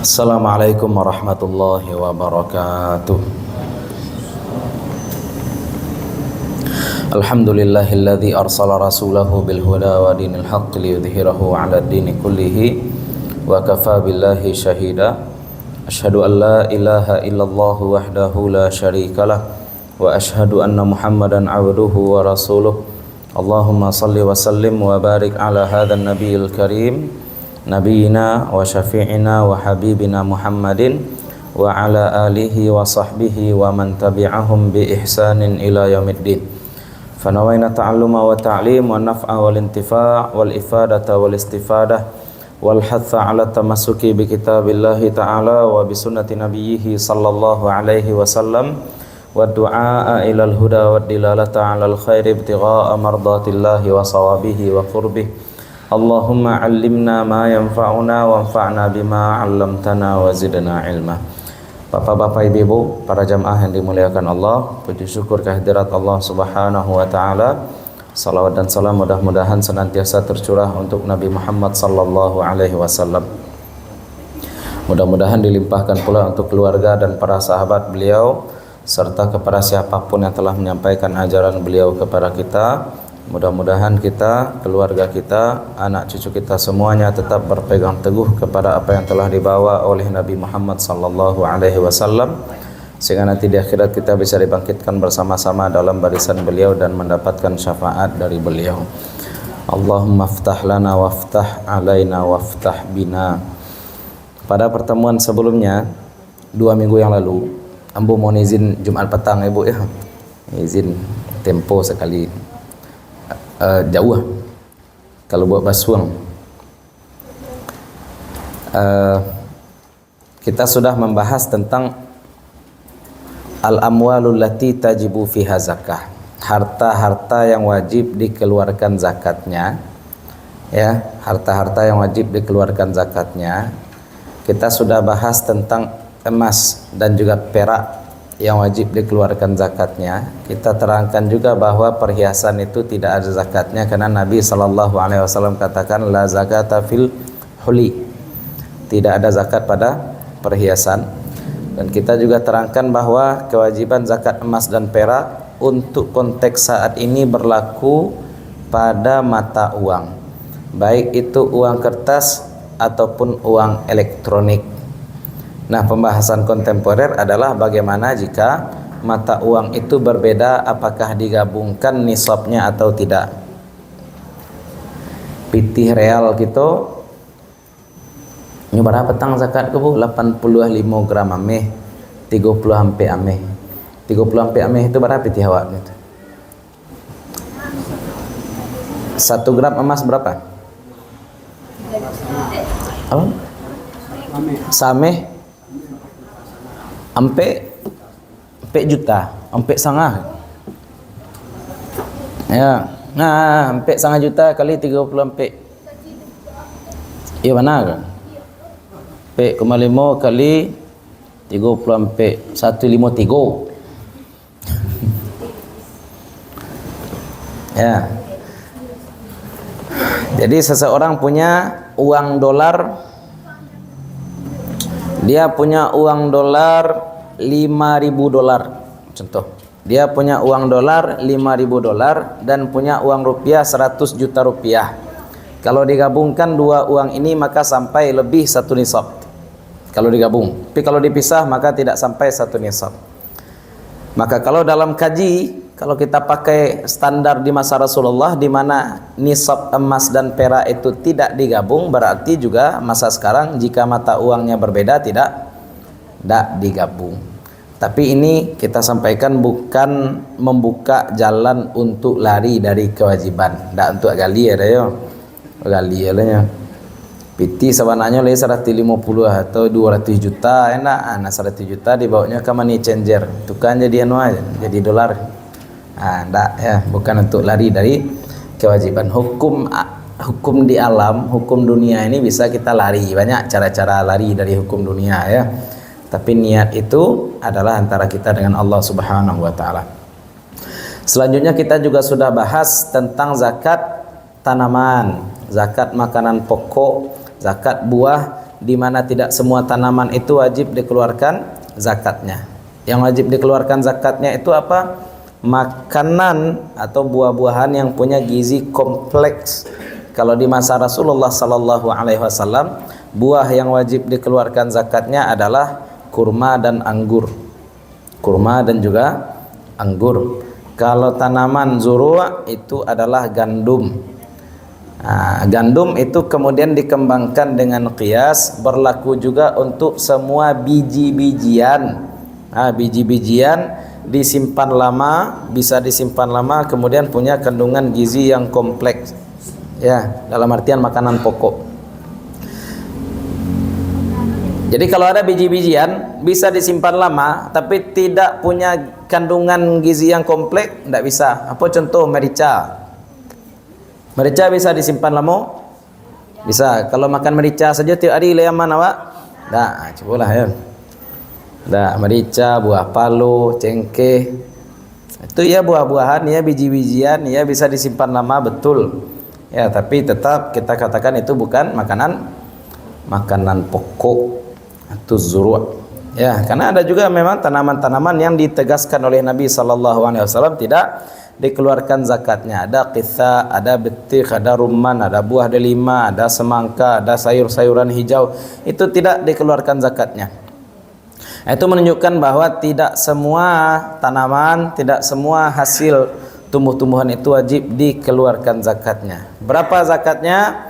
Assalamualaikum warahmatullahi wabarakatuh. Alhamdulillahilladzi arsala rasulahu bil huda wa dinil haqq liyudhhirahu 'ala ad-dini kullihi wa kafa billahi shahida. Asyhadu an la ilaha illallah wahdahu la syarikalah wa asyhadu anna Muhammadan 'abduhu wa rasuluh. Allahumma salli wa sallim wa barik ala hadzal nabiyil karim nabiyina wa syafi'ina wa habibina Muhammadin wa ala alihi wa sahbihi wa man tabi'ahum bi ihsanin ila yaumiddin. Fanawaina ta'alluma wa ta'lim wa naf'a wal intifa' wal ifadata wal istifadah wal hatha ala tamassuki bi kitabillahi ta'ala wa bi sunnati nabiyhi sallallahu alaihi wasallam wa du'a ila al huda wa dilalata ala al khairi ibtigha'a mardatillahi wa sawabihi wa qurbihi. Allahumma 'allimna ma yanfa'una wanfa'na bima 'allamtana wa zidna ilma. Bapak-bapak, ibu-ibu, para jamaah yang dimuliakan Allah, puji syukur kehadirat Allah Subhanahu wa taala. Salawat dan salam mudah-mudahan senantiasa tercurah untuk Nabi Muhammad sallallahu alaihi wasallam. Mudah-mudahan dilimpahkan pula untuk keluarga dan para sahabat beliau serta kepada siapapun yang telah menyampaikan ajaran beliau kepada kita. Mudah-mudahan kita, keluarga kita, anak cucu kita semuanya tetap berpegang teguh kepada apa yang telah dibawa oleh Nabi Muhammad sallallahu alaihi wasallam, sehingga nanti di akhirat kita bisa dibangkitkan bersama-sama dalam barisan beliau dan mendapatkan syafaat dari beliau. Allahumma ftah lana waftah alaina waftah bina. Pada pertemuan sebelumnya 2 minggu yang lalu, ambo mau izin Jumat petang ibu ya, izin tempo sekali. Jauh kalau buat basuang. Kita sudah membahas tentang al-amwalul lati tajibu fiha zakah, harta-harta yang wajib dikeluarkan zakatnya, ya, harta-harta yang wajib dikeluarkan zakatnya. Kita sudah bahas tentang emas dan juga perak yang wajib dikeluarkan zakatnya. Kita terangkan juga bahwa perhiasan itu tidak ada zakatnya karena Nabi SAW katakan la zakata fil huli, tidak ada zakat pada perhiasan. Dan kita juga terangkan bahwa kewajiban zakat emas dan perak untuk konteks saat ini berlaku pada mata uang, baik itu uang kertas ataupun uang elektronik. Nah, pembahasan kontemporer adalah bagaimana jika mata uang itu berbeda, apakah digabungkan nisabnya atau tidak. Pitih real gitu nyubara petang zakat ke bu 85 gram ameh 30 ampe ameh 30 ampe ameh itu berapa pitih awak gitu. 1 gram emas berapa? Apa? Sameh ampe juta, ampe sangah. Ya, nah ampe sangah juta kali 30 ampe. Iya mana kan? Ampe 5 kali 30 ampe 153. Ya. Jadi seseorang punya uang dolar, dia punya uang dolar 5.000 dolar. Contoh, dia punya uang dolar 5.000 dolar dan punya uang rupiah 100 juta rupiah. Kalau digabungkan dua uang ini maka sampai lebih 1 nisab. Kalau digabung, tapi kalau dipisah maka tidak sampai 1 nisab. Maka kalau dalam kaji, kalau kita pakai standar di masa Rasulullah di mana nisab emas dan perak itu tidak digabung, berarti juga masa sekarang jika mata uangnya berbeda tidak digabung. Tapi ini kita sampaikan bukan membuka jalan untuk lari dari kewajiban. Tidak untuk gali ya yo. Gali ya. Piti sebenarnya lagi 150 atau 200 juta enak. Nah 100 juta dibawanya ke money changer. Itu kan jadi anu aja, jadi dolar. Enggak ya, bukan untuk lari dari kewajiban. Hukum di alam, hukum dunia ini bisa kita lari, banyak cara-cara lari dari hukum dunia ya. Tapi niat itu adalah antara kita dengan Allah Subhanahu wa taala. Selanjutnya kita juga sudah bahas tentang zakat tanaman, zakat makanan pokok, zakat buah di mana tidak semua tanaman itu wajib dikeluarkan zakatnya. Yang wajib dikeluarkan zakatnya itu apa? Makanan atau buah-buahan yang punya gizi kompleks. Kalau di masa Rasulullah sallallahu alaihi wasallam, buah yang wajib dikeluarkan zakatnya adalah kurma dan anggur. Kurma dan juga anggur. Kalau tanaman zuru' itu adalah gandum. Nah, gandum itu kemudian dikembangkan dengan qiyas, berlaku juga untuk semua biji-bijian. Nah, biji-bijian disimpan lama, bisa disimpan lama, kemudian punya kandungan gizi yang kompleks. Ya, dalam artian makanan pokok. Jadi kalau ada biji-bijian bisa disimpan lama tapi tidak punya kandungan gizi yang kompleks, tidak bisa. Apa contoh merica? Merica bisa disimpan lama? Bisa. Kalau makan merica saja tiap hari le aman awak? Dah, cobalah ya. Dah, merica, buah palu, cengkeh. Itu ya buah-buahan, ya biji-bijian, ya bisa disimpan lama betul. Ya, tapi tetap kita katakan itu bukan makanan pokok atau zuru'. Ya, karena ada juga memang tanaman-tanaman yang ditegaskan oleh Nabi sallallahu alaihi wasallam tidak dikeluarkan zakatnya. Ada qitha, ada betik, ada rumman, ada buah delima, ada semangka, ada sayur-sayuran hijau. Itu tidak dikeluarkan zakatnya. Itu menunjukkan bahwa tidak semua tanaman, tidak semua hasil tumbuh-tumbuhan itu wajib dikeluarkan zakatnya. Berapa zakatnya?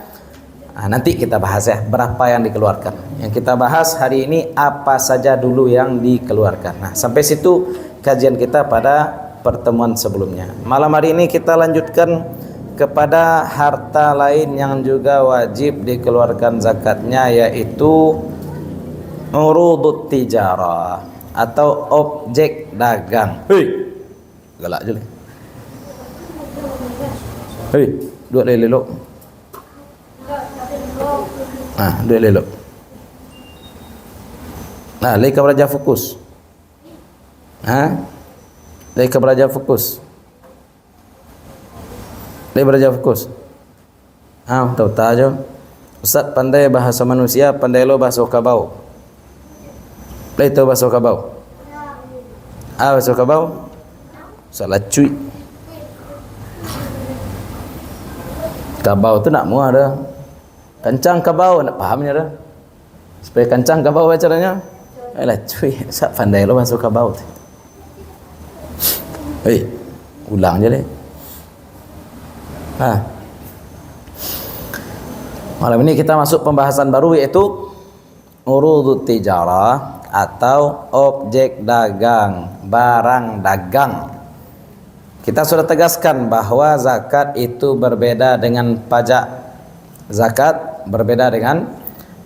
Nah, nanti kita bahas ya, berapa yang dikeluarkan. Yang kita bahas hari ini apa saja dulu yang dikeluarkan. Nah, sampai situ kajian kita pada pertemuan sebelumnya. Malam hari ini kita lanjutkan kepada harta lain yang juga wajib dikeluarkan zakatnya, yaitu urudut tijarah atau objek dagang. Hei, galak je. Hei, dua lelok. Dua lelok. Nah, leka belajar fokus. Leka belajar fokus. Leka belajar fokus. Tahu tak aja. Ustaz pandai bahasa manusia, pandai lo bahasa kabau. Lek tahu bahasa kabau. Bahasa kabau. Salah cuy. Kabau tu nak muah dah. Kancang kabau nak fahamnya dah. Supaya kancang kabau caranya. Alah cuy, sak pandai lo bahasa kabau tu. Hei, ulang je deh. Malam ini kita masuk pembahasan baru, yaitu urudut tijarah atau objek dagang, barang dagang. Kita sudah tegaskan bahwa zakat itu berbeda dengan pajak. Zakat berbeda dengan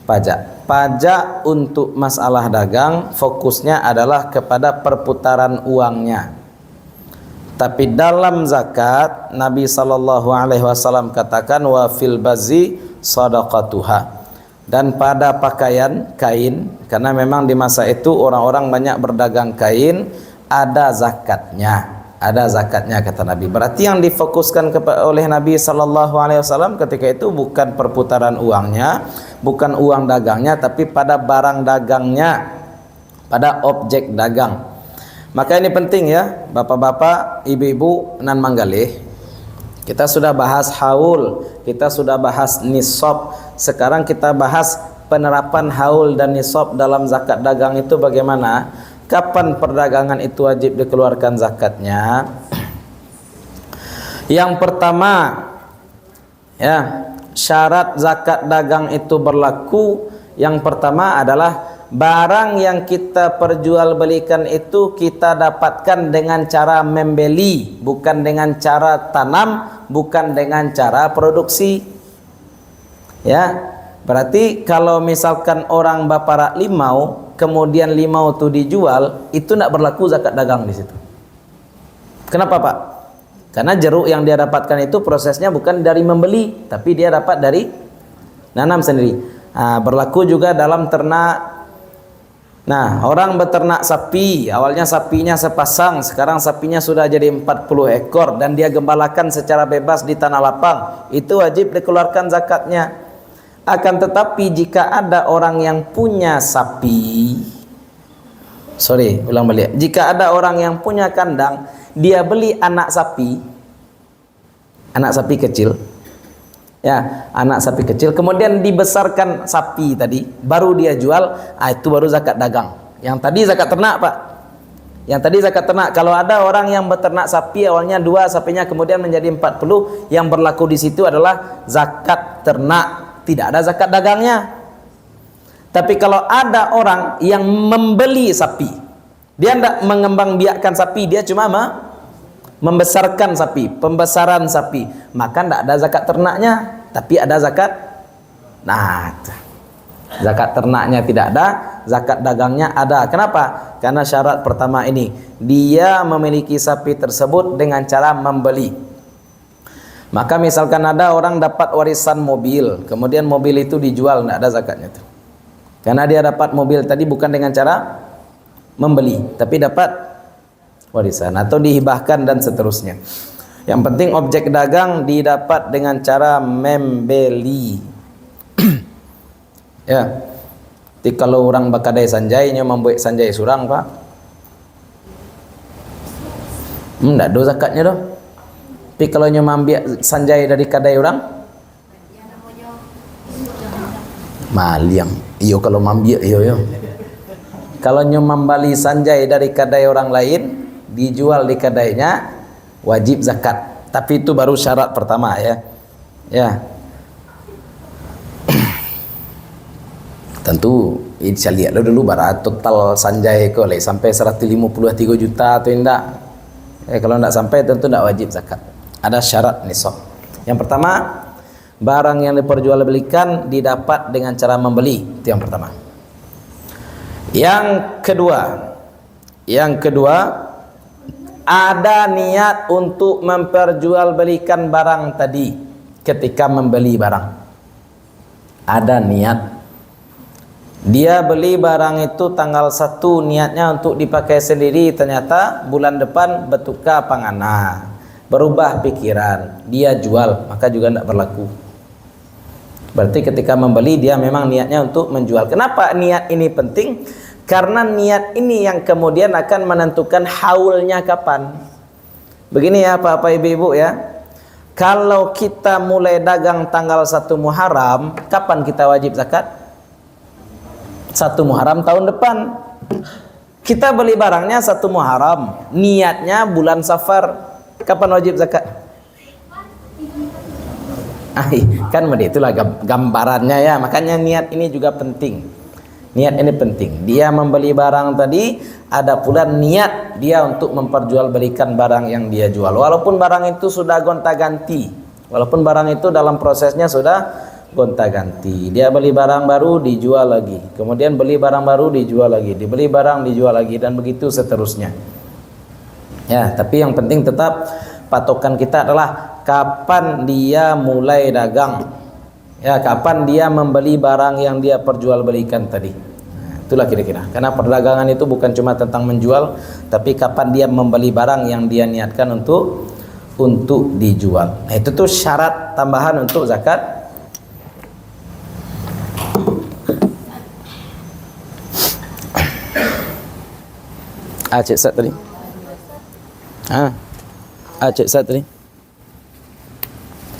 pajak. Pajak untuk masalah dagang fokusnya adalah kepada perputaran uangnya. Tapi dalam zakat Nabi sallallahu alaihi wasallam katakan wa fil bazi sadaqatuha. Dan pada pakaian kain, karena memang di masa itu orang-orang banyak berdagang kain, ada zakatnya. Ada zakatnya kata Nabi. Berarti yang difokuskan oleh Nabi sallallahu alaihi wasallam ketika itu bukan perputaran uangnya, bukan uang dagangnya, tapi pada barang dagangnya, pada objek dagang. Maka ini penting ya, bapak-bapak, ibu-ibu nan manggalih. Kita sudah bahas haul, kita sudah bahas nisab. Sekarang kita bahas penerapan haul dan nisab dalam zakat dagang itu bagaimana? Kapan perdagangan itu wajib dikeluarkan zakatnya? Yang pertama, ya, syarat zakat dagang itu berlaku. Yang pertama adalah barang yang kita perjualbelikan itu kita dapatkan dengan cara membeli, bukan dengan cara tanam, bukan dengan cara produksi. Ya, berarti kalau misalkan orang baparak limau, kemudian limau itu dijual, itu tidak berlaku zakat dagang di situ. Kenapa Pak? Karena jeruk yang dia dapatkan itu prosesnya bukan dari membeli, tapi dia dapat dari nanam sendiri. Berlaku juga dalam ternak. Nah, orang beternak sapi, awalnya sapinya sepasang, sekarang sapinya sudah jadi 40 ekor dan dia gembalakan secara bebas di tanah lapang, itu wajib dikeluarkan zakatnya. Akan tetapi jika ada orang yang punya sapi, ulang balik. Jika ada orang yang punya kandang, dia beli anak sapi kecil, ya, anak sapi kecil, kemudian dibesarkan sapi tadi, baru dia jual, itu baru zakat dagang. Yang tadi zakat ternak, Pak. Yang tadi zakat ternak. Kalau ada orang yang beternak sapi, awalnya 2, sapinya kemudian menjadi 40, yang berlaku di situ adalah zakat ternak, tidak ada zakat dagangnya. Tapi kalau ada orang yang membeli sapi, dia tidak mengembangbiakkan sapi, dia cuma membesarkan sapi, pembesaran sapi, maka tidak ada zakat ternaknya, tapi ada zakat. Nah, zakat ternaknya tidak ada, zakat dagangnya ada. Kenapa? Karena syarat pertama ini, dia memiliki sapi tersebut dengan cara membeli. Maka misalkan ada orang dapat warisan mobil, kemudian mobil itu dijual, tidak ada zakatnya itu. Karena dia dapat mobil tadi bukan dengan cara membeli, tapi dapat warisan atau dihibahkan dan seterusnya. Yang penting objek dagang didapat dengan cara membeli. Ya. Jadi kalau orang bakadai sanjai nya membuat sanjai surang, Pak. Enggak ada zakatnya doh. Tapi kalau nya ambil sanjai dari kadai orang, maliang. Iyo kalau ambil iyo. Kalau nya membeli sanjai dari kadai orang lain, dijual di kadainya, wajib zakat. Tapi itu baru syarat pertama, ya. Ya. Tentu saya lihat dulu barat total sanjai ko sampai 153 juta atau tidak. Kalau tidak sampai tentu tidak wajib zakat. Ada syarat nisab. Yang pertama, barang yang diperjualbelikan didapat dengan cara membeli. Itu yang pertama. Yang kedua, ada niat untuk memperjualbelikan barang tadi ketika membeli barang. Ada niat. Dia beli barang itu tanggal 1, niatnya untuk dipakai sendiri, ternyata bulan depan bertukar pangana, berubah pikiran, dia jual, maka juga tidak berlaku. Berarti ketika membeli dia memang niatnya untuk menjual. Kenapa niat ini penting? Karena niat ini yang kemudian akan menentukan haulnya kapan. Begini ya Bapak Ibu ya, kalau kita mulai dagang tanggal 1 Muharram, kapan kita wajib zakat? 1 Muharram tahun depan. Kita beli barangnya 1 Muharram, niatnya bulan Safar, kapan wajib zakat? Kan itulah gambarannya ya. Makanya niat ini juga penting. Niat ini penting. Dia membeli barang tadi, ada pula niat dia untuk memperjualbelikan barang yang dia jual. Walaupun barang itu sudah gonta-ganti, walaupun barang itu dalam prosesnya sudah gonta-ganti, dia beli barang baru dijual lagi, kemudian beli barang baru dijual lagi, dibeli barang dijual lagi, dan begitu seterusnya. Ya, tapi yang penting tetap patokan kita adalah kapan dia mulai dagang. Ya, kapan dia membeli barang yang dia perjualbelikan tadi. Nah, itulah kira-kira. Karena perdagangan itu bukan cuma tentang menjual, tapi kapan dia membeli barang yang dia niatkan untuk dijual. Nah, itu tuh syarat tambahan untuk zakat. Cik Sat tadi. Cik Sat tadi.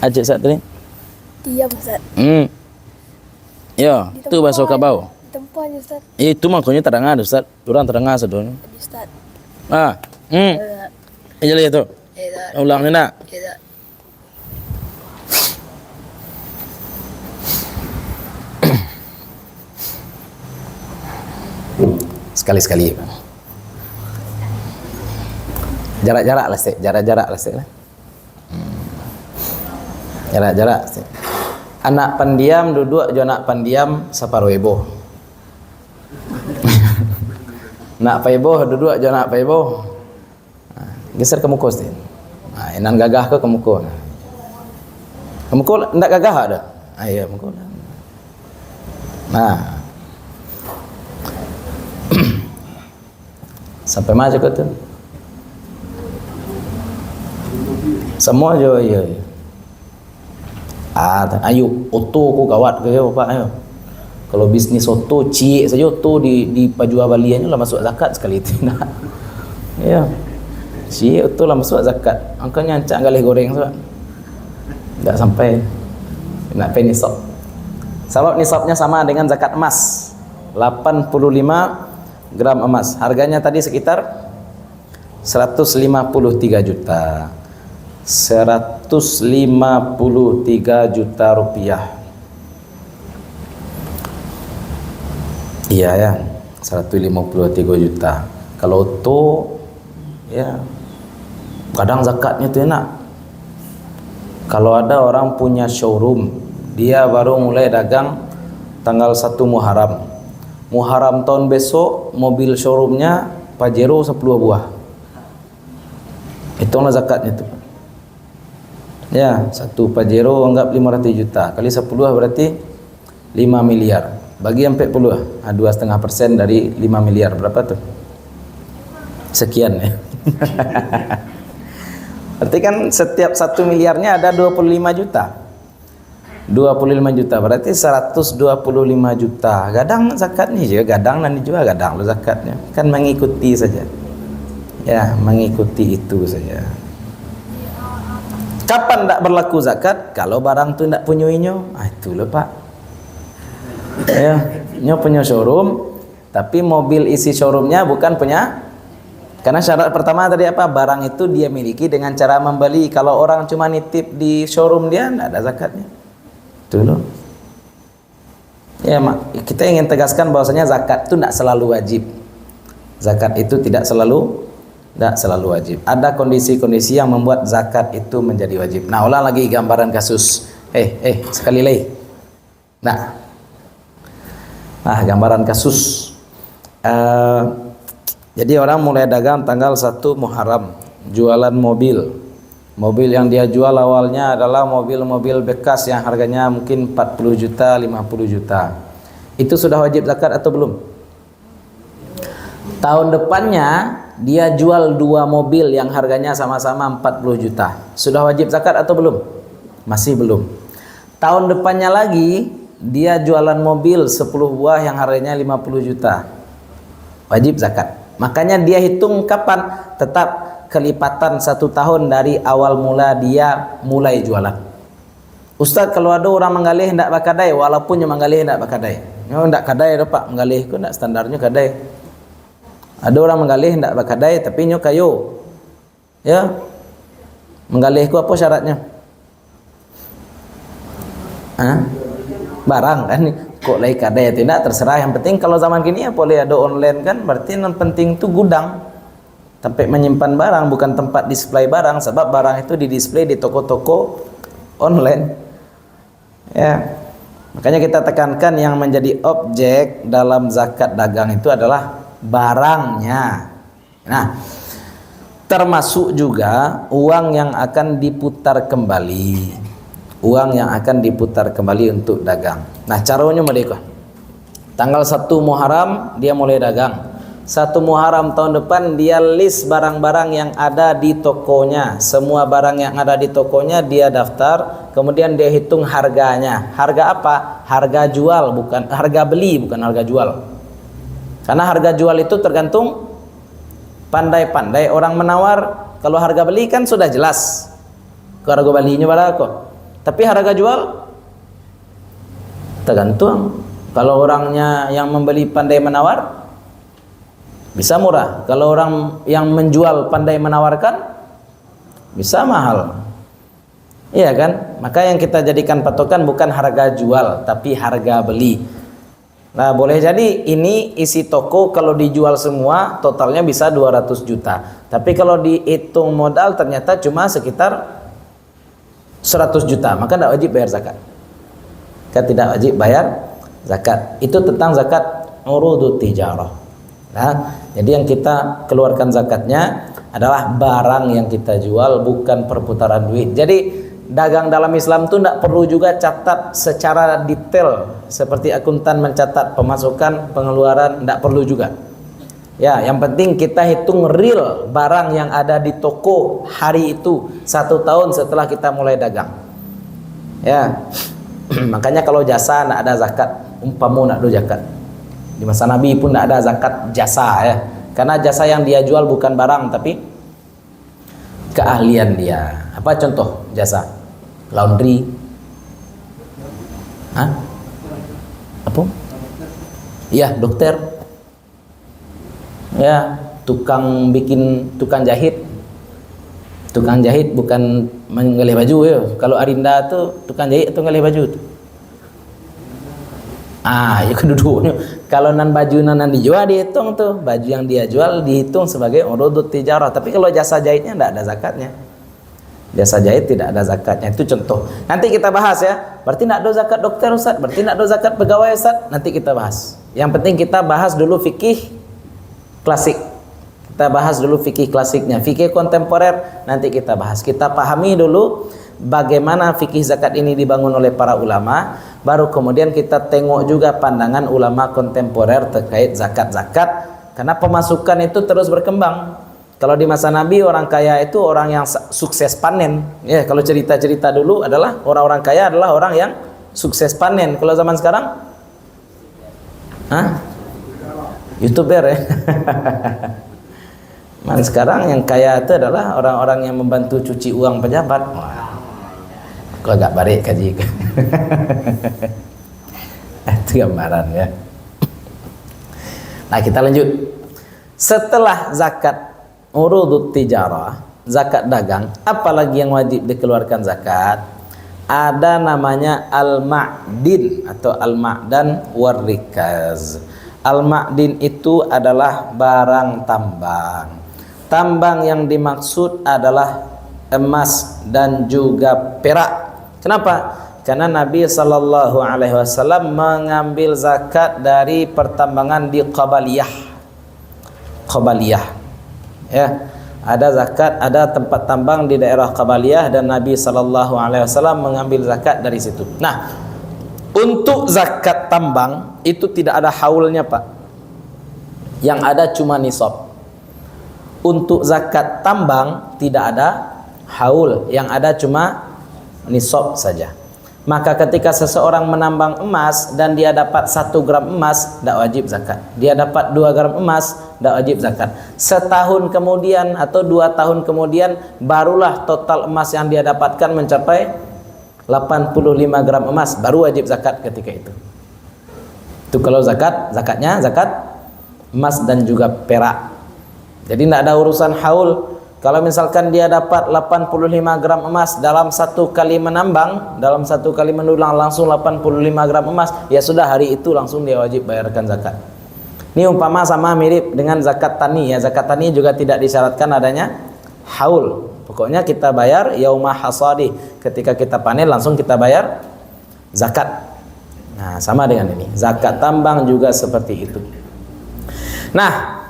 Cik Sat tadi. Dia Ustaz. Ya, tu basuh kabau. Tempatnya Ustaz. Itu makanya terdengar Ustaz. Durang terdengar sedon. Ustaz. Jadi itu. Ulang ni nak. Sekali-sekali. Jarak-jarak lah Sik. Jarak-jarak lah Sik. Jarak-jarak Sik. Anak pendiam duduk jo anak pendiam separuh ebo. Nak paibo duduk jo anak paibo. Geser ke muka Sik. Inan gagah ke muka. Ke muka ndak gagah ada. Iya muka. Nah. Sampai mana ke tu? Semua je ya. Ayo oto ku kawat ke bapak ayo. Kalau bisnis oto cik saja oto di Pajua Baliannya lah masuk zakat sekali itu nak. Ya. Cik oto lah masuk zakat. Angkanya ancak galih goreng sebab enggak sampai nak pay nisab. Sebab nisabnya sama dengan zakat emas. 85 gram emas. Harganya tadi sekitar 153 juta. 153 juta rupiah. Iya ya, 153 juta. Kalau itu ya kadang zakatnya itu enak. Kalau ada orang punya showroom, dia baru mulai dagang tanggal 1 Muharram. Muharram tahun besok mobil showroomnya Pajero 10 buah. Hitunglah zakatnya itu. Ya, satu Pajero anggap 500 juta kali 10 berarti 5 miliar. Bagi yang 40, 2,5% dari 5 miliar berapa tuh? Sekian ya. Berarti kan setiap 1 miliarnya ada 25 juta. 25 juta berarti 125 juta. Gadang zakatnya juga, gadang nanti juga gadang lo zakatnya. Kan mengikuti saja. Ya, mengikuti itu saja. Kapan tak berlaku zakat? Kalau barang tu tak punya inyo. Itu loh pak. Ya, inyo punya showroom, tapi mobil isi showroomnya bukan punya. Karena syarat pertama tadi apa? Barang itu dia miliki dengan cara membeli. Kalau orang cuma nitip di showroom dia, tidak ada zakatnya. Itu loh. Ya, kita ingin tegaskan bahwasanya zakat itu tidak selalu wajib. Zakat itu tidak selalu wajib. Ada kondisi-kondisi yang membuat zakat itu menjadi wajib. Nah, ulang lagi gambaran kasus. Sekali lagi. Nah, gambaran kasus. Jadi orang mulai dagang tanggal 1 Muharram, jualan mobil. Mobil yang dia jual awalnya adalah mobil-mobil bekas yang harganya mungkin 40 juta, 50 juta. Itu sudah wajib zakat atau belum? Tahun depannya dia jual 2 mobil yang harganya sama-sama 40 juta. Sudah wajib zakat atau belum? Masih belum. Tahun depannya lagi dia jualan mobil 10 buah yang harganya 50 juta. Wajib zakat. Makanya dia hitung kapan? Tetap kelipatan 1 tahun dari awal mula dia mulai jualan. Ustaz, kalau ada orang menggalih hendak bakadai, walaupun yang menggalih hendak bakadai. Hendak kadai dah pak, menggalih ku hendak standarnya kadai. Ada orang menggalih hendak bakadai tapi nyo kayu. Ya. Menggalih ku apa syaratnya? Barang kan kok lagi kadai tidak terserah, yang penting kalau zaman kini ya boleh ada online kan, berarti yang penting tu gudang tempat menyimpan barang, bukan tempat display barang, sebab barang itu didisplay di toko-toko online. Ya. Makanya kita tekankan yang menjadi objek dalam zakat dagang itu adalah barangnya. Nah, termasuk juga uang yang akan diputar kembali. Uang yang akan diputar kembali untuk dagang. Nah, caranya mereka. Tanggal 1 Muharram dia mulai dagang. 1 Muharram tahun depan dia list barang-barang yang ada di tokonya. Semua barang yang ada di tokonya dia daftar, kemudian dia hitung harganya. Harga apa? Harga jual, bukan harga beli, bukan harga jual. Karena harga jual itu tergantung pandai-pandai orang menawar. Kalau harga beli kan sudah jelas. Harga belinya berapa? Tapi harga jual tergantung. Kalau orangnya yang membeli pandai menawar bisa murah. Kalau orang yang menjual pandai menawarkan bisa mahal. Iya kan? Maka yang kita jadikan patokan bukan harga jual tapi harga beli. Nah, boleh jadi ini isi toko kalau dijual semua totalnya bisa 200 juta. Tapi kalau dihitung modal ternyata cuma sekitar 100 juta, maka tidak wajib bayar zakat. Kan tidak wajib bayar zakat. Itu tentang zakat urudut tijarah. Nah, jadi yang kita keluarkan zakatnya adalah barang yang kita jual, bukan perputaran duit. Jadi dagang dalam Islam itu tidak perlu juga catat secara detail seperti akuntan mencatat pemasukan, pengeluaran, tidak perlu juga. Ya, yang penting kita hitung real barang yang ada di toko hari itu 1 tahun setelah kita mulai dagang. Ya. Makanya kalau jasa tidak ada zakat, umpamu tidak ada zakat. Di masa Nabi pun tidak ada zakat jasa ya. Karena jasa yang dia jual bukan barang tapi keahlian dia. Apa contoh jasa? Laundry. Hah? Apa? Iya, dokter. Ya, tukang jahit. Tukang jahit bukan mengelih baju ya. Kalau Arinda tuh tukang jahit atau ngelih baju tuh. Ya keduduknya. Kalau nan baju nan dijual dihitung tuh. Baju yang dia jual dihitung sebagai urudut tijarah. Tapi kalau jasa jahitnya tidak ada zakatnya. Jasa jahit tidak ada zakatnya. Itu contoh. Nanti kita bahas ya. Berarti tidak ada zakat dokter Ustaz. Berarti tidak ada zakat pegawai Ustaz. Nanti kita bahas. Yang penting kita bahas dulu fikih klasik. Kita bahas dulu fikih klasiknya. Fikih kontemporer nanti kita bahas. Kita pahami dulu bagaimana fikih zakat ini dibangun oleh para ulama. Baru kemudian kita tengok juga pandangan ulama kontemporer terkait zakat-zakat. Karena pemasukan itu terus berkembang. Kalau di masa Nabi orang kaya itu orang yang sukses panen. Ya, kalau cerita-cerita dulu adalah orang-orang kaya adalah orang yang sukses panen. Kalau zaman sekarang, YouTuber ya. Sekarang yang kaya itu adalah orang-orang yang membantu cuci uang pejabat. Wah, kok agak barik kaji. Itu gambaran ya. Nah kita lanjut. Setelah zakat urudut tijarah, zakat dagang, apalagi yang wajib dikeluarkan zakat? Ada namanya al-ma'din atau al-ma'dan warrikaz. Al-ma'din itu adalah barang tambang. Tambang yang dimaksud adalah emas dan juga perak. Kenapa? Karena Nabi SAW mengambil zakat dari pertambangan di Qabaliyah. Qabaliyah. Ya, ada zakat, ada tempat tambang di daerah Qabaliyah dan Nabi SAW mengambil zakat dari situ. Nah, untuk zakat tambang itu tidak ada haulnya, Pak. Yang ada cuma nisab. Untuk zakat tambang tidak ada haul, yang ada cuma nisab saja. Maka ketika seseorang menambang emas dan dia dapat 1 gram emas, tidak wajib zakat. Dia dapat 2 gram emas, tidak wajib zakat. Setahun kemudian atau 2 tahun kemudian barulah total emas yang dia dapatkan mencapai 85 gram emas, baru wajib zakat ketika itu. Itu kalau zakatnya zakat emas dan juga perak. Jadi tidak ada urusan haul. Kalau misalkan dia dapat 85 gram emas dalam 1 kali menambang, dalam 1 kali mendulang langsung 85 gram emas, ya sudah hari itu langsung dia wajib bayarkan zakat. Ini umpama sama mirip dengan zakat tani ya. Zakat tani juga tidak disyaratkan adanya haul. Pokoknya kita bayar yaumah hasadi. Ketika kita panen langsung kita bayar zakat. Nah, sama dengan ini. Zakat tambang juga seperti itu. Nah,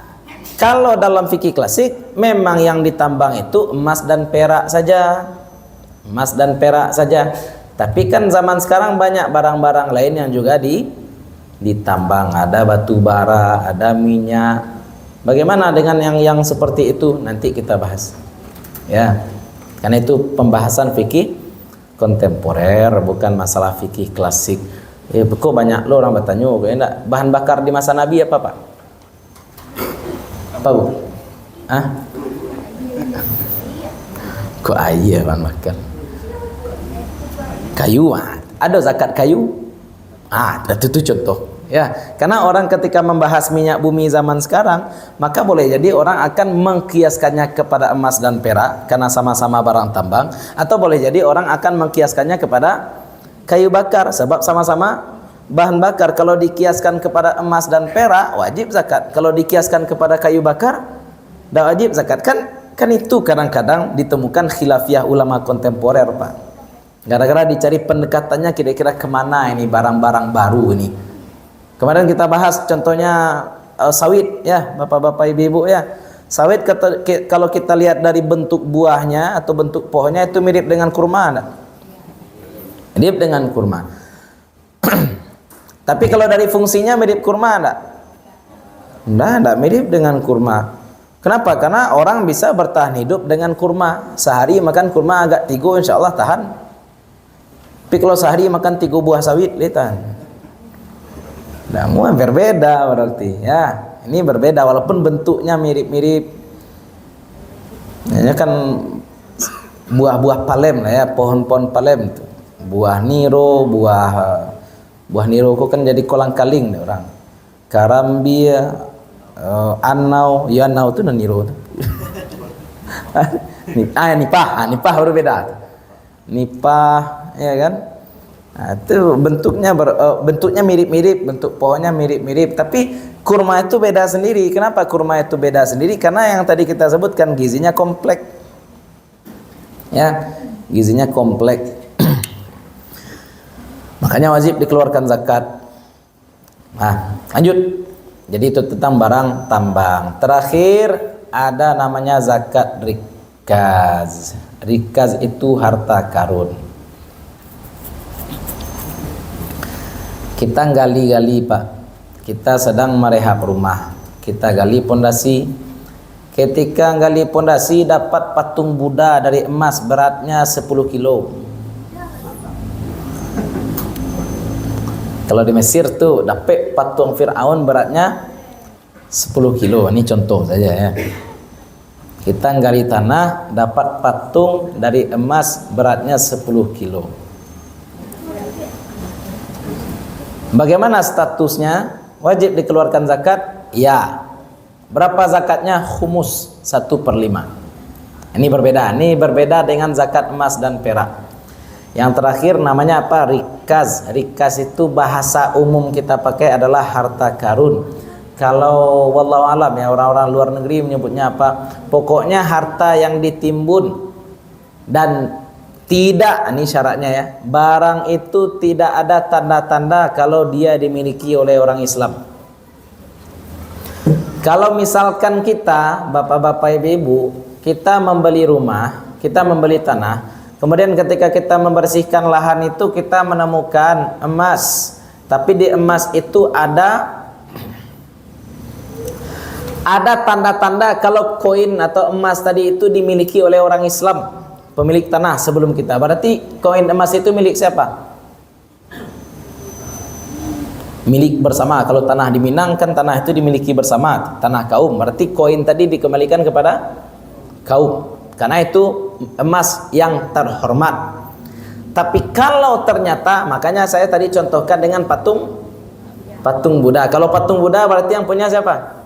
kalau dalam fikih klasik memang yang ditambang itu emas dan perak saja. Emas dan perak saja. Tapi kan zaman sekarang banyak barang-barang lain yang juga ditambang. Ada batu bara, ada minyak. Bagaimana dengan yang seperti itu? Nanti kita bahas. Ya. Karena itu pembahasan fikih kontemporer, bukan masalah fikih klasik. Kok banyak lo orang bertanya, bahan bakar di masa Nabi apa, Pak? Apa, Bu? Kok air bahan bakar? Kayu, ada zakat kayu? Itu contoh. Ya, karena orang ketika membahas minyak bumi zaman sekarang, maka boleh jadi orang akan mengkiaskannya kepada emas dan perak karena sama-sama barang tambang, atau boleh jadi orang akan mengkiaskannya kepada kayu bakar sebab sama-sama bahan bakar. Kalau dikiaskan kepada emas dan perak wajib zakat. Kalau dikiaskan kepada kayu bakar tidak wajib zakat. Kan itu kadang-kadang ditemukan khilafiyah ulama kontemporer, Pak. Gara-gara dicari pendekatannya kira-kira kemana ini barang-barang baru ini. Kemarin kita bahas contohnya sawit ya, Bapak-bapak Ibu-ibu ya. Sawit kalau kita lihat dari bentuk buahnya atau bentuk pohonnya itu mirip dengan kurma enggak? Mirip dengan kurma. Tapi kalau dari fungsinya mirip kurma enggak? Enggak mirip dengan kurma. Kenapa? Karena orang bisa bertahan hidup dengan kurma. Sehari makan kurma agak 3, insya Allah tahan. Tapi kalau sehari makan 3 buah sawit, lihat. Nah, berbeda berarti ya. Ini berbeda walaupun bentuknya mirip-mirip. Ini kan buah-buah palem lah ya, pohon-pohon palem itu. Buah niro, buah niro kok kan jadi kolang-kaling nih orang. Karambia, anau, ya anau itu niro. Nipah berbeda. Nipah ya kan? Nah, itu bentuknya mirip-mirip, bentuk pohonnya mirip-mirip, tapi kurma itu beda sendiri. Kenapa kurma itu beda sendiri? Karena yang tadi kita sebutkan gizinya kompleks. Ya, gizinya kompleks. Makanya wajib dikeluarkan zakat. Nah, lanjut. Jadi itu tentang barang tambang. Terakhir ada namanya zakat rikaz. Rikaz itu harta karun. Kita gali-gali Pak, kita sedang merehab rumah, kita gali pondasi. Ketika gali pondasi dapat patung Buddha dari emas beratnya 10 kilo. Kalau di Mesir tuh dapat patung Fir'aun beratnya 10 kilo. Ini contoh saja ya. Kita gali tanah dapat patung dari emas beratnya 10 kilo. Bagaimana statusnya? Wajib dikeluarkan zakat? Ya. Berapa zakatnya? Khumus 1/5. Ini berbeda. Ini berbeda dengan zakat emas dan perak. Yang terakhir namanya apa? Rikaz. Rikaz itu bahasa umum kita pakai adalah harta karun. Kalau wallahu alam ya, orang-orang luar negeri menyebutnya apa? Pokoknya harta yang ditimbun dan tidak, ini syaratnya ya, barang itu tidak ada tanda-tanda kalau dia dimiliki oleh orang Islam. Kalau misalkan kita, bapak-bapak ibu-ibu, kita membeli rumah, kita membeli tanah, kemudian ketika kita membersihkan lahan itu kita menemukan emas, tapi di emas itu ada tanda-tanda kalau koin atau emas tadi itu dimiliki oleh orang Islam, pemilik tanah sebelum kita. Berarti koin emas itu milik siapa? Milik bersama. Kalau tanah di Minang kan tanah itu dimiliki bersama, tanah kaum. Berarti koin tadi dikembalikan kepada kaum, karena itu emas yang terhormat. Tapi kalau ternyata, makanya saya tadi contohkan dengan patung Buddha. Kalau patung Buddha berarti yang punya siapa?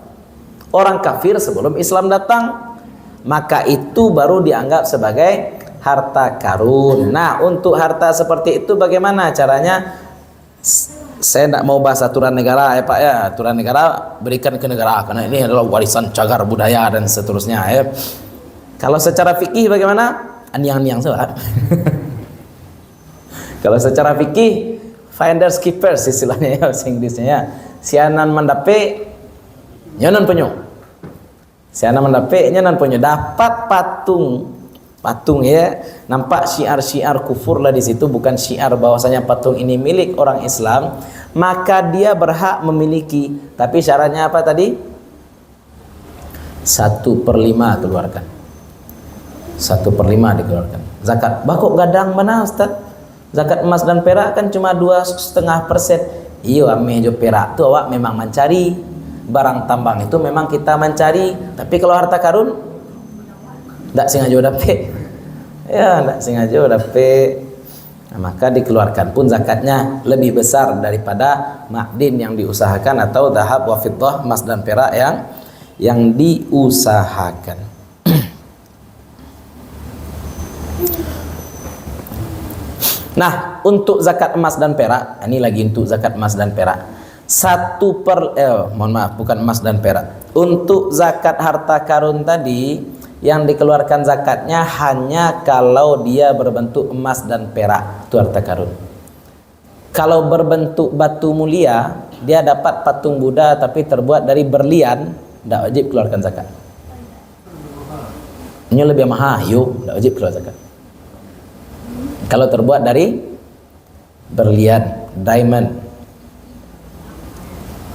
Orang kafir sebelum Islam datang. Maka itu baru dianggap sebagai harta karun. Nah, untuk harta seperti itu bagaimana caranya? Saya tidak mau bahas aturan negara ya Pak ya. Aturan negara berikan ke negara karena ini adalah warisan cagar budaya dan seterusnya ya. Kalau secara fikih bagaimana? Aniang-aniang saja. Kalau secara fikih, finders keepers istilahnya ya, bahasa Inggrisnya ya. Sianan mendape, nyonon penyu. Siana mendapatnya nan punya dapat patung ya, nampak syiar-syiar kufur lah di situ, bukan syiar bahwasanya patung ini milik orang Islam, maka dia berhak memiliki. Tapi syaratnya apa tadi? 1/5 keluarkan. 1/5 dikeluarkan. Zakat. Bakok gadang mana Ustaz? Zakat emas dan perak kan cuma 2,5%. Iya, mejo perak tuh awak memang mencari. Barang tambang itu memang kita mencari, tapi kalau harta karun tidak sengaja dapet ya, tidak sengaja dapet. Nah, maka dikeluarkan pun zakatnya lebih besar daripada makdin yang diusahakan atau dhahab wa fiddah, emas dan perak yang diusahakan. Nah, untuk zakat emas dan perak, ini lagi untuk zakat emas dan perak. Mohon maaf, bukan emas dan perak. Untuk zakat harta karun tadi yang dikeluarkan zakatnya hanya kalau dia berbentuk emas dan perak, itu harta karun. Kalau berbentuk batu mulia, dia dapat patung Buddha tapi terbuat dari berlian, tidak wajib keluarkan zakat. Ini lebih mahal, yuk, tidak wajib keluar zakat. Kalau terbuat dari berlian, diamond.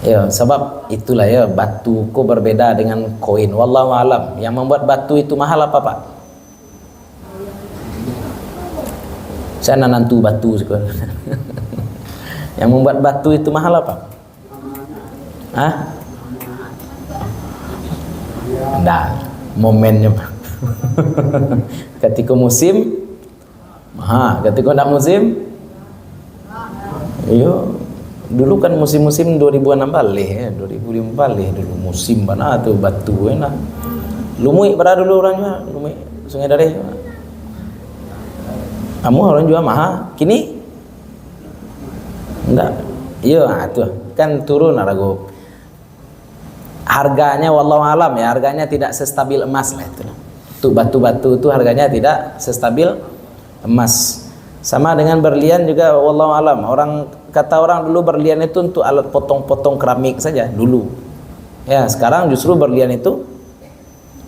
Ya, sebab itulah ya, batu kok berbeda dengan koin. Wallahu alam. Yang membuat batu itu mahal apa Pak? Saya nanantu batu sekolah. Yang membuat batu itu mahal apa? Hah? Enggak, momennya. Ketika musim mahal, ketika enggak musim, iyo, dulu kan musim-musim 2000-an balik ya, 2005 balik dulu musim mana tuh batu enak. Lumui pada dulu orangnya, Lumui Sungai Dareh. Kamu orang jual mahal, kini enggak. Iya, tuh kan turun ragu. Harganya wallahu alam ya, harganya tidak sestabil emas lah itu. Untuk batu-batu itu harganya tidak sestabil emas. Sama dengan berlian juga wallahu alam. Kata orang dulu berlian itu untuk alat potong-potong keramik saja dulu. Ya, sekarang justru berlian itu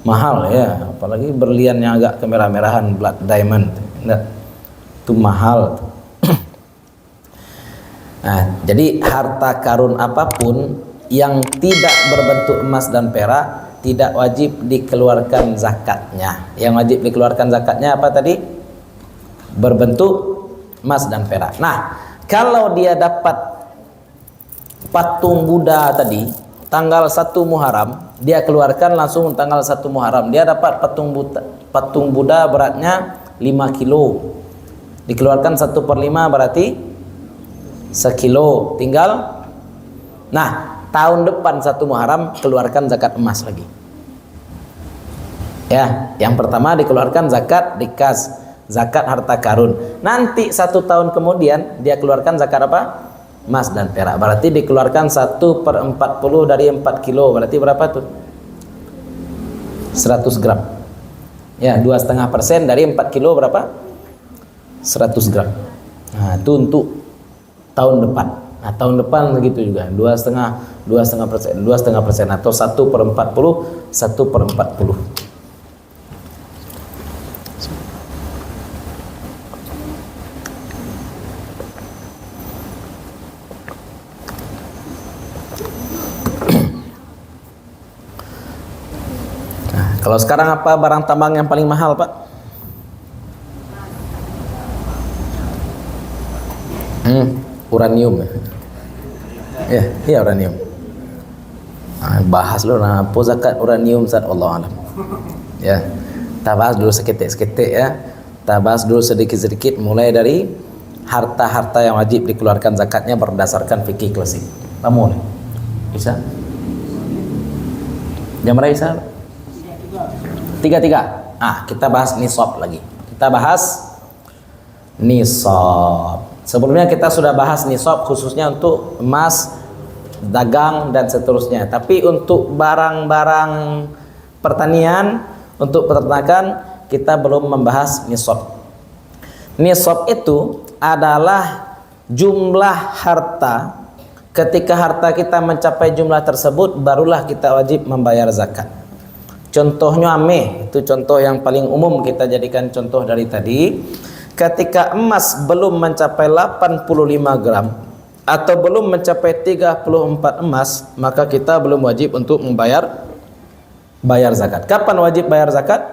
mahal ya, apalagi berlian yang agak kemerah-merahan, blood diamond. Nah, itu mahal. Nah, jadi harta karun apapun yang tidak berbentuk emas dan perak tidak wajib dikeluarkan zakatnya. Yang wajib dikeluarkan zakatnya apa tadi? Berbentuk emas dan perak. Nah, kalau dia dapat patung Buddha tadi tanggal 1 Muharram, dia keluarkan langsung tanggal 1 Muharram. Dia dapat patung Buddha beratnya 5 kilo. Dikeluarkan 1/5 berarti sekilo. Tinggal, nah tahun depan 1 Muharram keluarkan zakat emas lagi. Ya, yang pertama dikeluarkan zakat dikas, zakat harta karun. Nanti 1 tahun kemudian dia keluarkan zakat apa? Emas dan perak. Berarti dikeluarkan 1/40 dari 4 kilo. Berarti berapa tuh? 100 gram. Ya, 2,5% dari 4 kilo berapa? 100 gram. Nah, itu untuk tahun depan. Nah, tahun depan begitu juga 2,5% atau 1/40. Nah, kalau sekarang apa barang tambang yang paling mahal, Pak? Uranium. Ya, iya uranium. Nah, bahas lo nah apa zakat uranium zat Allah alam. Ya. Kita bahas dulu seketik-seketik ya. Kita bahas dulu sedikit-sedikit mulai dari harta-harta yang wajib dikeluarkan zakatnya berdasarkan fikih klasik. Kamu boleh? Bisa? Jam berapa Isa? 3. Ah, kita bahas nisab lagi. Kita bahas nisab. Sebelumnya kita sudah bahas nisab khususnya untuk emas, dagang dan seterusnya. Tapi untuk barang-barang pertanian, untuk peternakan kita belum membahas nisab. Nisab itu adalah jumlah harta. Ketika harta kita mencapai jumlah tersebut, barulah kita wajib membayar zakat. Contohnya ameh, itu contoh yang paling umum kita jadikan contoh dari tadi. Ketika emas belum mencapai 85 gram atau belum mencapai 34 emas, maka kita belum wajib untuk membayar zakat. Kapan wajib bayar zakat?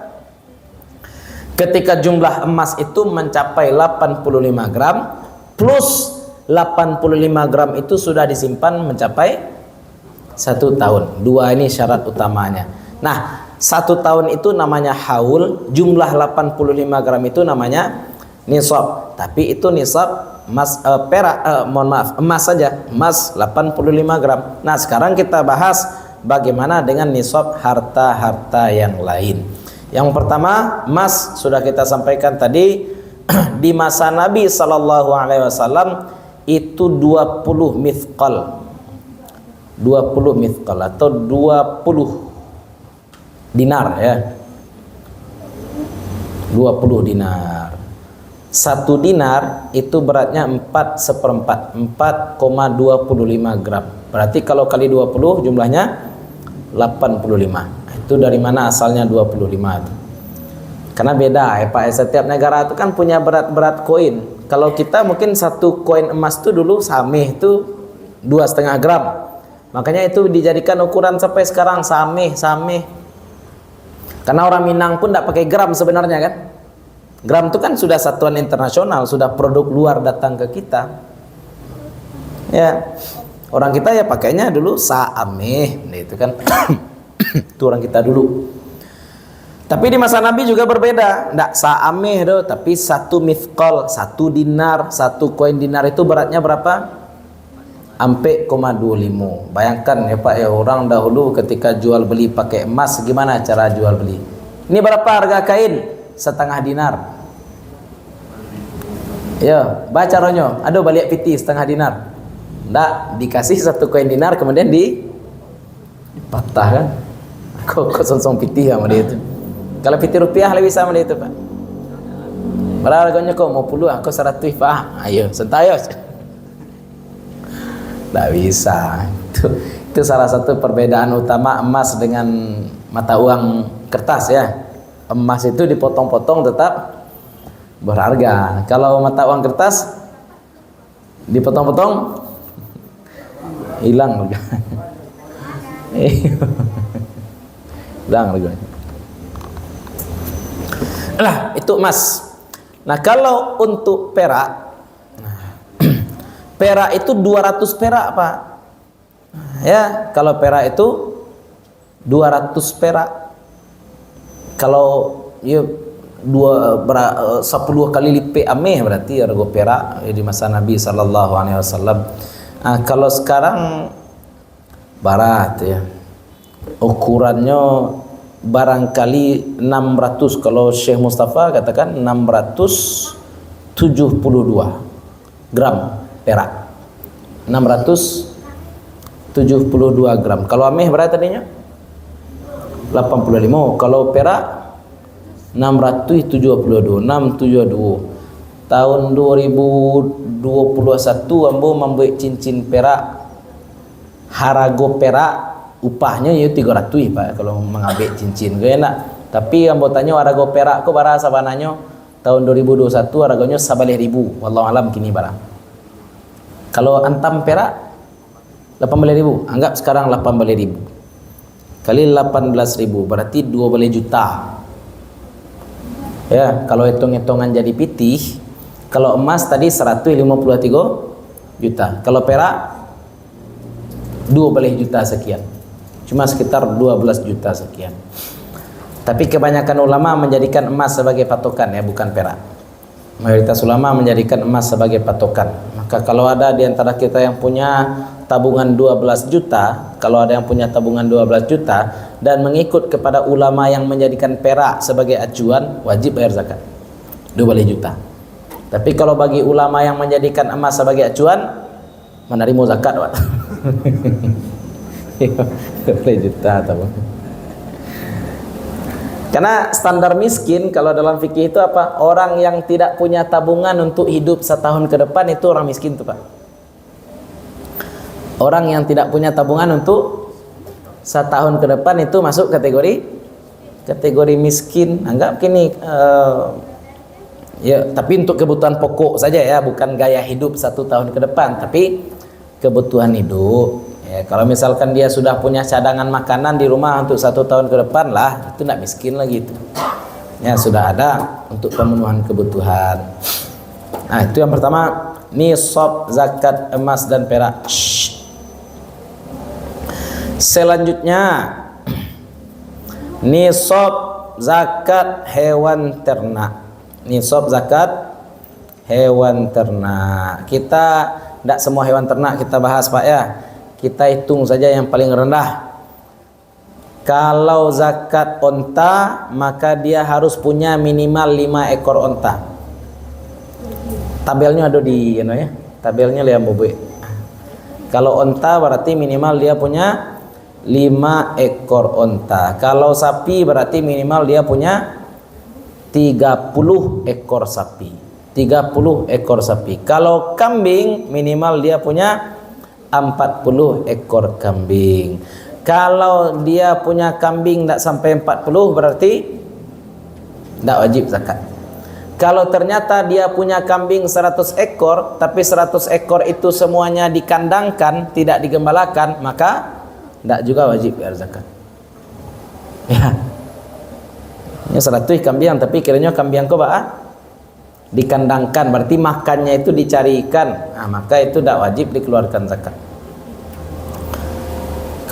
Ketika jumlah emas itu mencapai 85 gram plus 85 gram itu sudah disimpan mencapai 1 tahun. 2 ini syarat utamanya. Nah, 1 tahun itu namanya haul, jumlah 85 gram itu namanya nisab. Tapi itu nisab emas, emas saja, emas 85 gram. Nah, sekarang kita bahas bagaimana dengan nisab harta-harta yang lain. Yang pertama, emas sudah kita sampaikan tadi. Di masa Nabi sallallahu alaihi wasallam itu 20 mithqal. 20 mithqal atau 20 dinar ya. 20 dinar. 1 dinar itu beratnya 4/4, 4,25 gram. Berarti kalau kali 20 jumlahnya 85. Itu dari mana asalnya 25 itu? Karena beda ya Pak, setiap negara itu kan punya berat-berat koin. Kalau kita mungkin 1 koin emas itu dulu sameh itu 2,5 gram. Makanya itu dijadikan ukuran sampai sekarang sameh. Karena orang Minang pun tidak pakai gram sebenarnya kan. Gram itu kan sudah satuan internasional, sudah produk luar datang ke kita. Ya, orang kita ya pakainya dulu saameh, itu kan. Itu orang kita dulu. Tapi di masa Nabi juga berbeda, ndak saameh do, tapi 1 mithqal, 1 dinar, 1 koin dinar itu beratnya berapa? 4,25. Bayangkan ya Pak ya, orang dahulu ketika jual beli pakai emas gimana cara jual beli? Ini berapa harga kain? 1/2 dinar. Ya, baca ronyo, aduh balik piti 1/2 dinar. Ndak, dikasih 1 koin dinar kemudian dipatah kan? Kok sonsong piti sama dia itu. Kalau piti rupiah lebih sama dia itu Pak. Berapa harganya kok? Mau puluh, aku 100 Pak. Ayo, sentayos. Tidak bisa. Itu salah satu perbedaan utama emas dengan mata uang kertas ya. Emas itu dipotong-potong tetap berharga. Kalau mata uang kertas dipotong-potong hilang harga. Hilang harganya. Lah, itu emas. Nah, kalau untuk perak, perak itu 200 perak, Pak. Ya, kalau perak itu 200 perak. Kalau ya 10 kali lipat ameh berarti harga perak di masa Nabi sallallahu alaihi wasallam. Kalau sekarang barat ya. Ukurannya barangkali 600, kalau Syekh Mustafa katakan 672 gram perak. 672 gram. Kalau ameh berapa tadinya? 85. Kalau perak 672. 672. Tahun 2021 ambo membuat cincin perak, harago perak upahnya ya 300 Pak kalau mengambil cincin gue enak. Tapi ambo tanya harago perak kok bara sabananya tahun 2021 harganya 11.000. Wallahu alam kini barang. Kalau antam perak 18.000, anggap sekarang 18.000 kali 18.000 berarti 12 juta. Ya, kalau hitung-hitungan jadi pitih, kalau emas tadi 153 juta, kalau perak 12 juta sekian. Cuma sekitar 12 juta sekian. Tapi kebanyakan ulama menjadikan emas sebagai patokan ya, bukan perak. Mayoritas ulama menjadikan emas sebagai patokan. Maka kalau ada di antara kita yang punya tabungan 12 juta, kalau ada yang punya tabungan 12 juta dan mengikut kepada ulama yang menjadikan perak sebagai acuan, wajib bayar zakat 12 juta. Tapi kalau bagi ulama yang menjadikan emas sebagai acuan, menerima zakat, Pak. 12 juta atau karena standar miskin kalau dalam fikih itu apa? Orang yang tidak punya tabungan untuk hidup setahun ke depan itu orang miskin tuh Pak. Orang yang tidak punya tabungan untuk setahun ke depan itu masuk kategori miskin. Anggap gini ya, tapi untuk kebutuhan pokok saja ya, bukan gaya hidup 1 tahun ke depan, tapi kebutuhan hidup. Ya, kalau misalkan dia sudah punya cadangan makanan di rumah untuk 1 tahun ke depan lah, itu tidak miskin lagi itu. Ya, sudah ada untuk pemenuhan kebutuhan. Nah, itu yang pertama, nisab zakat emas dan perak. Selanjutnya, nisab zakat hewan ternak. Nisab zakat hewan ternak. Kita tidak semua hewan ternak kita bahas Pak ya. Kita hitung saja yang paling rendah. Kalau zakat onta, maka dia harus punya minimal 5 ekor onta. Tabelnya ada di ya. Tabelnya lihat bobe. Kalau onta berarti minimal dia punya 5 ekor onta. Kalau sapi berarti minimal dia punya 30 ekor sapi. 30 ekor sapi. Kalau kambing minimal dia punya 40 ekor kambing. Kalau dia punya kambing tidak sampai 40 berarti tidak wajib zakat. Kalau ternyata dia punya kambing 100 ekor tapi 100 ekor itu semuanya dikandangkan, tidak digembalakan, maka tidak juga wajib bayar zakat. Ya. Ini 100 kambing tapi kiranya kambing kau dikandangkan, berarti makannya itu dicari ikan, nah, maka itu tidak wajib dikeluarkan zakat.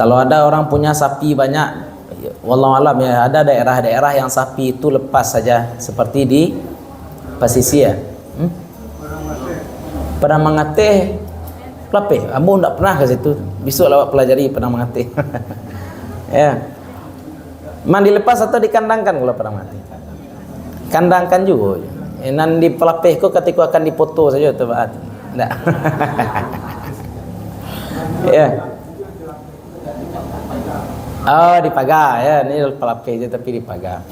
Kalau ada orang punya sapi banyak, wallahu alam ya, ada daerah-daerah yang sapi itu lepas saja, seperti di pesisir. Padang Mengateh, Pelapeh, kamu tidak pernah ke situ. Besok lawak pelajari Padang Mengateh. Ya, man dilepas atau dikandangkan kalau Padang Mengateh? Kandangkan juga. Nan di Pelapeh kok ketika akan dipoto saja tu baat. Enggak. Ya. Oh, dipagar ya, ini Pelapeh je tapi dipagar.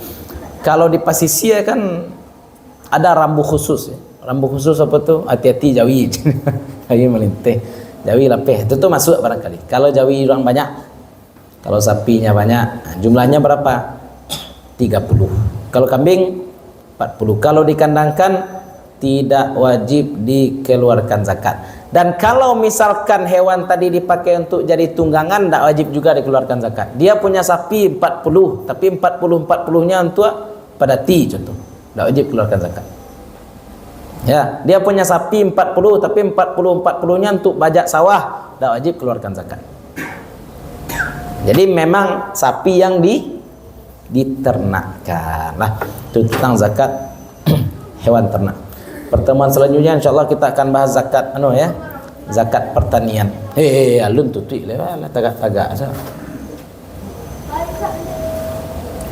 Kalau di pesisir kan ada rambu khusus ya. Rambu khusus apa tu? Hati-hati jawi. Jawi melinteh. Jawi lapeh. Itu tuh masuk barangkali. Kalau jawi orang banyak, kalau sapinya banyak, jumlahnya berapa? 30. Kalau kambing 40. Kalau dikandangkan tidak wajib dikeluarkan zakat. Dan kalau misalkan hewan tadi dipakai untuk jadi tunggangan, tidak wajib juga dikeluarkan zakat. Dia punya sapi 40, tapi 40-40-nya untuk padati contoh. Tidak wajib keluarkan zakat. Ya, dia punya sapi 40, tapi 40-40-nya untuk bajak sawah, tidak wajib keluarkan zakat. Jadi memang sapi yang diternakkan. Nah, itu tentang zakat hewan ternak. Pertemuan selanjutnya insyaallah kita akan bahas zakat zakat pertanian. Alun tutui lah tagak-tagak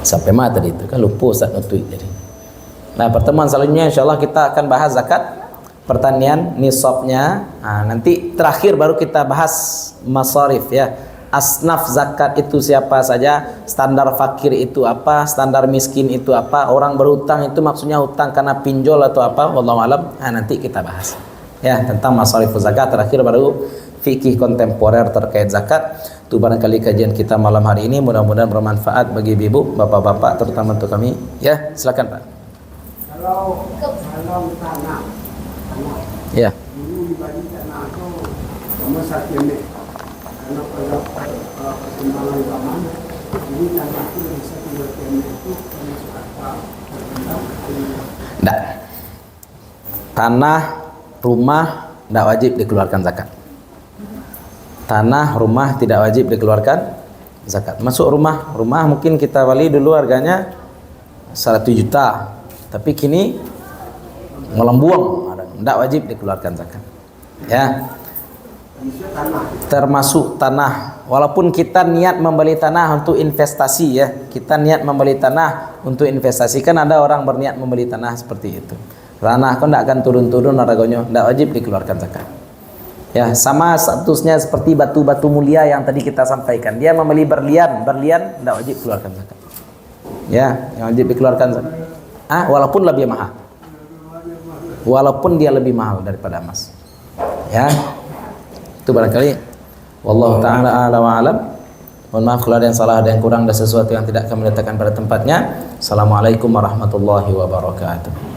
sampai mana tadi itu kan lupa Ustaz tutui tadi. Nah, pertemuan selanjutnya insyaallah kita akan bahas zakat pertanian, nisabnya. Nah, nanti terakhir baru kita bahas masarif ya. Asnaf zakat itu siapa saja, standar fakir itu apa, standar miskin itu apa, orang berhutang itu maksudnya hutang karena pinjol atau apa, wallahu alam. Nah, nanti kita bahas ya tentang masarif zakat. Terakhir baru fikih kontemporer terkait zakat. Itu barangkali kajian kita malam hari ini, mudah-mudahan bermanfaat bagi ibu, bapak-bapak, terutama untuk kami. Ya, silakan Pak. Kalau tanah Ya. dulu dibagi tanah itu cuma satu mek. Karena pada perkembangan zaman ini tanah itu dari satu mek itu termasuk apa? Tidak. Tanah, rumah tidak wajib dikeluarkan zakat. Tanah, rumah tidak wajib dikeluarkan zakat. Masuk rumah mungkin kita beli dulu harganya 100 juta. Tapi kini melembung, tidak wajib dikeluarkan zakat. Ya, termasuk tanah. Walaupun kita niat membeli tanah untuk investasi ya, kita niat membeli tanah untuk investasi, kan ada orang berniat membeli tanah seperti itu. Tanah kan tidak akan turun-turun harganya, tidak wajib dikeluarkan zakat. Ya, sama statusnya seperti batu-batu mulia yang tadi kita sampaikan. Dia membeli berlian tidak wajib keluarkan zakat. Ya, yang wajib dikeluarkan zakat. Walaupun lebih mahal. Walaupun dia lebih mahal daripada emas. Ya. Itu barangkali wallahu taala a'la wa alam. Mohon maaf kalau ada yang salah, ada yang kurang, ada sesuatu yang tidak kami letakkan pada tempatnya. Assalamualaikum warahmatullahi wabarakatuh.